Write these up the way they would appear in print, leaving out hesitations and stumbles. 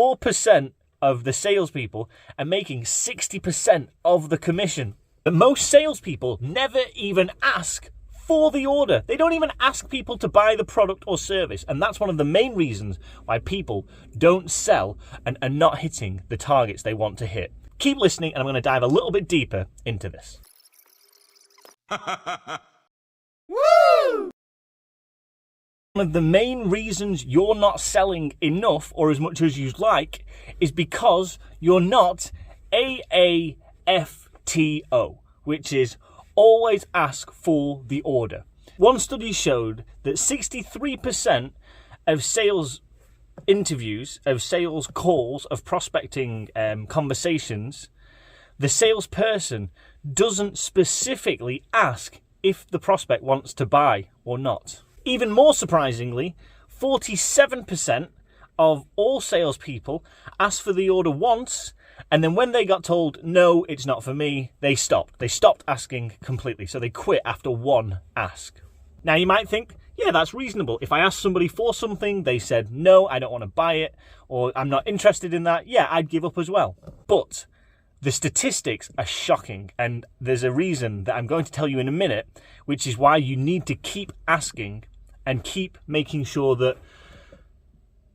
4% of the salespeople are making 60% of the commission. But most salespeople never even ask for the order. They don't even ask people to buy the product or service. And that's one of the main reasons why people don't sell and are not hitting the targets they want to hit. Keep listening, and I'm going to dive a little bit deeper into this. Woo! One of the main reasons you're not selling enough or as much as you'd like is because you're not AFT O, which is always ask for the order. One study showed that 63% of sales interviews, of sales calls, of prospecting conversations, the salesperson doesn't specifically ask if the prospect wants to buy or not. Even more surprisingly, 47% of all salespeople asked for the order once, and then when they got told, no, it's not for me, they stopped. They stopped asking completely, so they quit after one ask. Now you might think, yeah, that's reasonable. If I asked somebody for something, they said, no, I don't want to buy it, or I'm not interested in that, yeah, I'd give up as well. But the statistics are shocking, and there's a reason that I'm going to tell you in a minute, which is why you need to keep asking and keep making sure that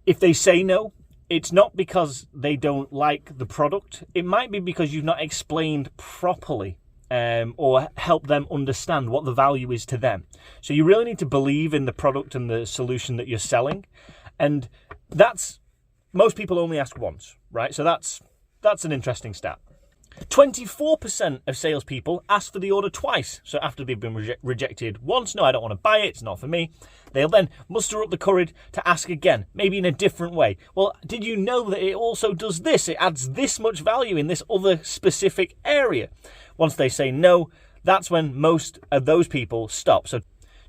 if they say no, it's not because they don't like the product. It might be because you've not explained properly or helped them understand what the value is to them. So you really need to believe in the product and the solution that you're selling. And that's, most people only ask once, right? So that's an interesting stat. 24% of salespeople ask for the order twice. So after they've been rejected once, no, I don't want to buy it, it's not for me, they'll then muster up the courage to ask again, maybe in a different way. Well, did you know that it also does this? It adds this much value in this other specific area. Once they say no, that's when most of those people stop. So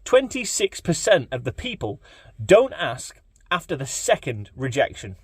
26% of the people don't ask after the second rejection.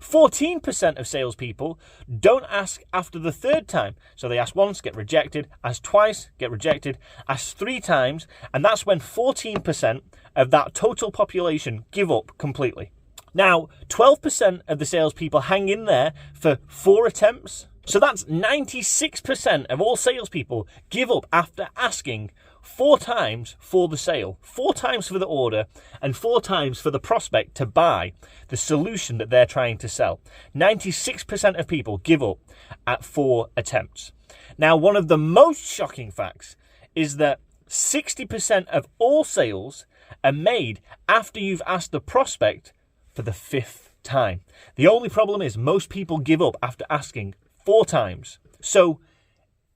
14% of salespeople don't ask after the third time. So they ask once, get rejected, ask twice, get rejected, ask 3 times, and that's when 14% of that total population give up completely. Now, 12% of the salespeople hang in there for 4 attempts. So that's 96% of all salespeople give up after asking 4 times for the sale, 4 times for the order, and 4 times for the prospect to buy the solution that they're trying to sell. 96% of people give up at 4 attempts. Now, one of the most shocking facts is that 60% of all sales are made after you've asked the prospect for the 5th time. The only problem is most people give up after asking 4 times. So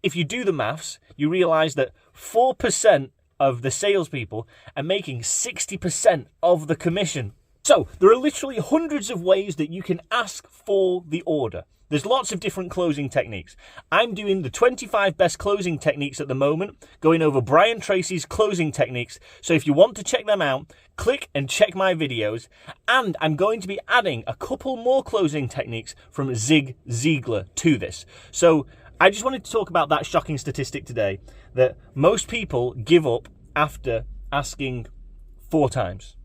if you do the maths, you realize that 4% of the salespeople are making 60% of the commission. So there are literally hundreds of ways that you can ask for the order. There's lots of different closing techniques. I'm doing the 25 best closing techniques at the moment, going over Brian Tracy's closing techniques. So if you want to check them out, click and check my videos. And I'm going to be adding a couple more closing techniques from Zig Ziglar to this. So I just wanted to talk about that shocking statistic today, that most people give up after asking 4 times.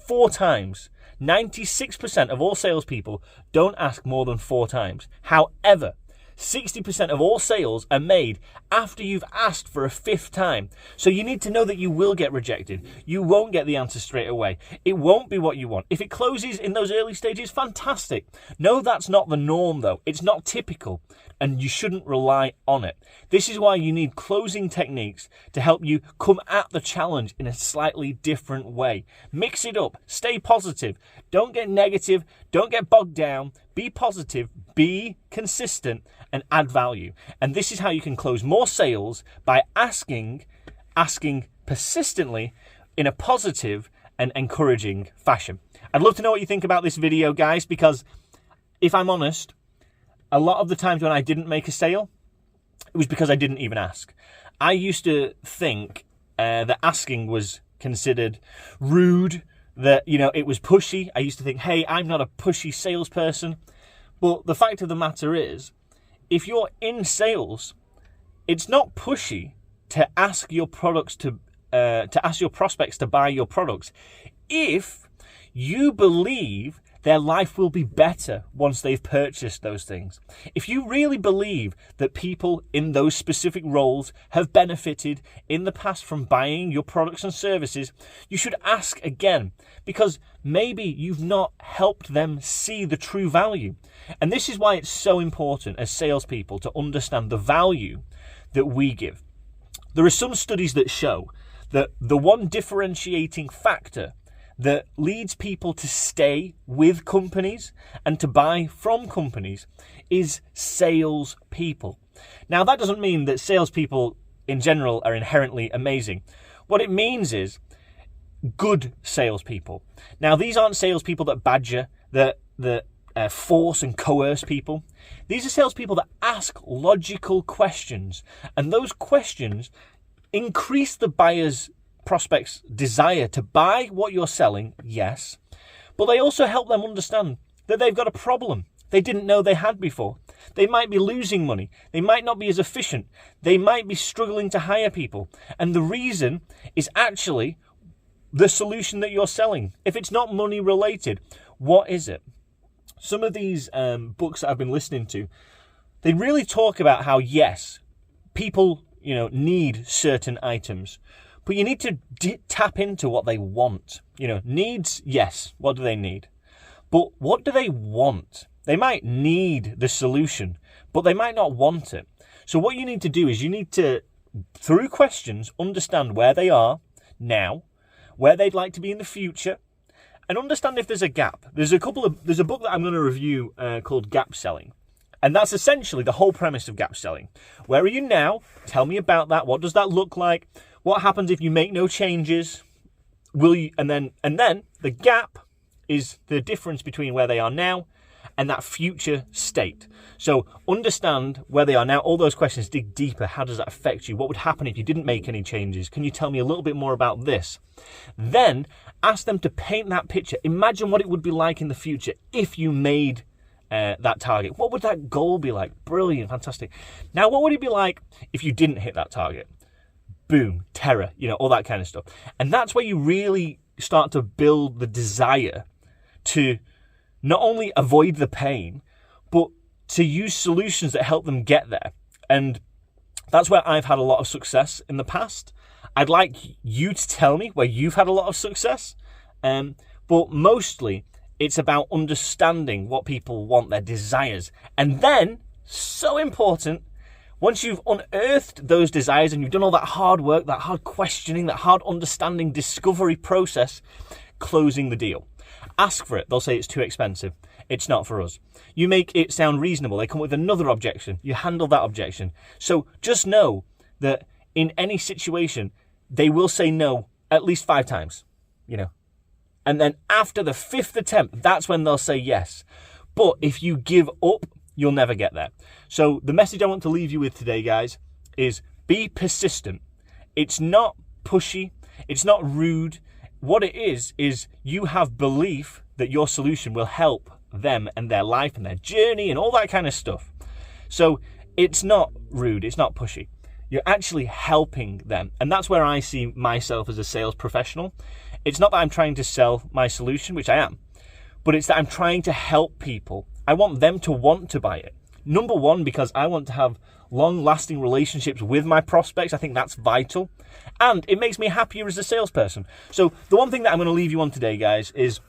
4 times. 96% of all salespeople don't ask more than 4 times. However, 60% of all sales are made after you've asked for a 5th time. So you need to know that you will get rejected. You won't get the answer straight away. It won't be what you want. If it closes in those early stages, fantastic. No, that's not the norm though. It's not typical, and you shouldn't rely on it. This is why you need closing techniques to help you come at the challenge in a slightly different way. Mix it up. Stay positive. Don't get negative. Don't get bogged down. Be positive, be consistent, and add value. And this is how you can close more sales, by asking persistently in a positive and encouraging fashion. I'd love to know what you think about this video, guys, because if I'm honest, a lot of the times when I didn't make a sale, it was because I didn't even ask. I used to think that asking was considered rude, that, you know, it was pushy. I used to think, hey, I'm not a pushy salesperson. But the fact of the matter is, if you're in sales, it's not pushy to ask your products to ask your prospects to buy your products if you believe their life will be better once they've purchased those things. If you really believe that people in those specific roles have benefited in the past from buying your products and services, you should ask again, because maybe you've not helped them see the true value. And this is why it's so important as salespeople to understand the value that we give. There are some studies that show that the one differentiating factor that leads people to stay with companies and to buy from companies is salespeople. Now, that doesn't mean that salespeople in general are inherently amazing. What it means is good salespeople. Now, these aren't salespeople that badger, that force and coerce people. These are salespeople that ask logical questions, and those questions increase the buyer's prospect's desire to buy what you're selling, yes, but they also help them understand that they've got a problem they didn't know they had before. They might be losing money. They might not be as efficient. They might be struggling to hire people. And the reason is actually the solution that you're selling. If it's not money related, what is it? Some of these books that I've been listening to, they really talk about how, yes, people, need certain items, but you need to tap into what they want. Needs, yes. What do they need? But what do they want? They might need the solution, but they might not want it. So what you need to do is you need to, through questions, understand where they are now, where they'd like to be in the future, and understand if there's a gap. There's a book that I'm going to review called Gap Selling. And that's essentially the whole premise of gap selling. Where are you now? Tell me about that. What does that look like? What happens if you make no changes? Will you? And then the gap is the difference between where they are now and that future state. So understand where they are now. All those questions, dig deeper. How does that affect you? What would happen if you didn't make any changes? Can you tell me a little bit more about this? Then ask them to paint that picture. Imagine what it would be like in the future if you made that target. What would that goal be like? Brilliant, fantastic. Now, what would it be like if you didn't hit that target? Boom, terror, all that kind of stuff. And that's where you really start to build the desire to not only avoid the pain, but to use solutions that help them get there. And that's where I've had a lot of success in the past. I'd like you to tell me where you've had a lot of success. But mostly, it's about understanding what people want, their desires. And then, so important, once you've unearthed those desires and you've done all that hard work, that hard questioning, that hard understanding, discovery process, closing the deal. Ask for it. They'll say it's too expensive. It's not for us. You make it sound reasonable. They come with another objection. You handle that objection. So just know that in any situation, they will say no at least 5 times, And then after the 5th attempt, that's when they'll say yes. But if you give up, you'll never get there. So the message I want to leave you with today, guys, is be persistent. It's not pushy. It's not rude. What it is you have belief that your solution will help them and their life and their journey and all that kind of stuff. So it's not rude. It's not pushy. You're actually helping them. And that's where I see myself as a sales professional. It's not that I'm trying to sell my solution, which I am, but it's that I'm trying to help people. I want them to want to buy it. Number one, because I want to have long-lasting relationships with my prospects. I think that's vital. And it makes me happier as a salesperson. So the one thing that I'm going to leave you on today, guys, is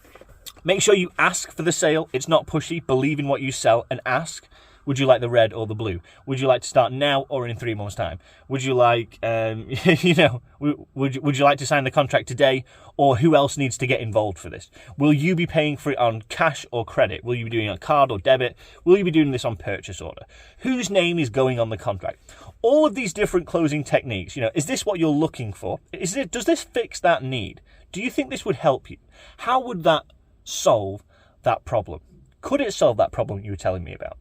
make sure you ask for the sale. It's not pushy. Believe in what you sell and ask. Would you like the red or the blue? Would you like to start now or in 3 months' time? Would you like, would you like to sign the contract today? Or who else needs to get involved for this? Will you be paying for it on cash or credit? Will you be doing it on card or debit? Will you be doing this on purchase order? Whose name is going on the contract? All of these different closing techniques, is this what you're looking for? Does this fix that need? Do you think this would help you? How would that solve that problem? Could it solve that problem you were telling me about?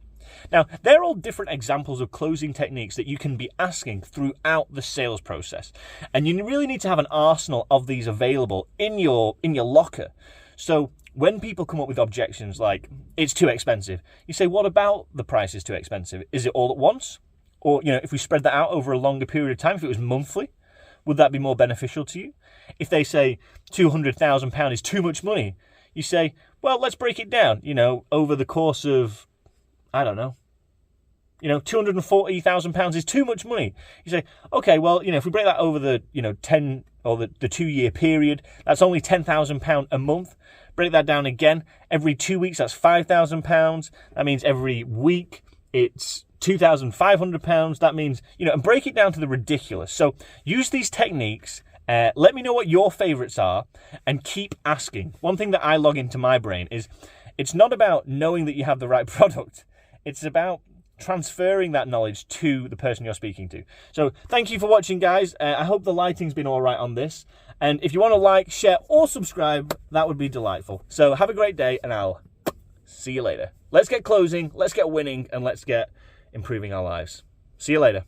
Now, they're all different examples of closing techniques that you can be asking throughout the sales process. And you really need to have an arsenal of these available in your locker. So when people come up with objections like, it's too expensive, you say, what about the price is too expensive? Is it all at once? Or, if we spread that out over a longer period of time, if it was monthly, would that be more beneficial to you? If they say £200,000 is too much money, You say, well, let's break it down, you know, over the course of, I don't know, you know, £240,000 is too much money. You say, okay, well, you know, if we break that over the, you know, 10 or the 2-year period, that's only £10,000 a month. Break that down again. Every 2 weeks, that's £5,000. That means every week it's £2,500. That means, you know, and break it down to the ridiculous. So use these techniques. Let me know what your favorites are and keep asking. One thing that I log into my brain is it's not about knowing that you have the right product. It's about transferring that knowledge to the person you're speaking to. So thank you for watching, guys. I hope the lighting's been all right on this. And if you want to like, share, or subscribe, that would be delightful. So have a great day, and I'll see you later. Let's get closing, let's get winning, and let's get improving our lives. See you later.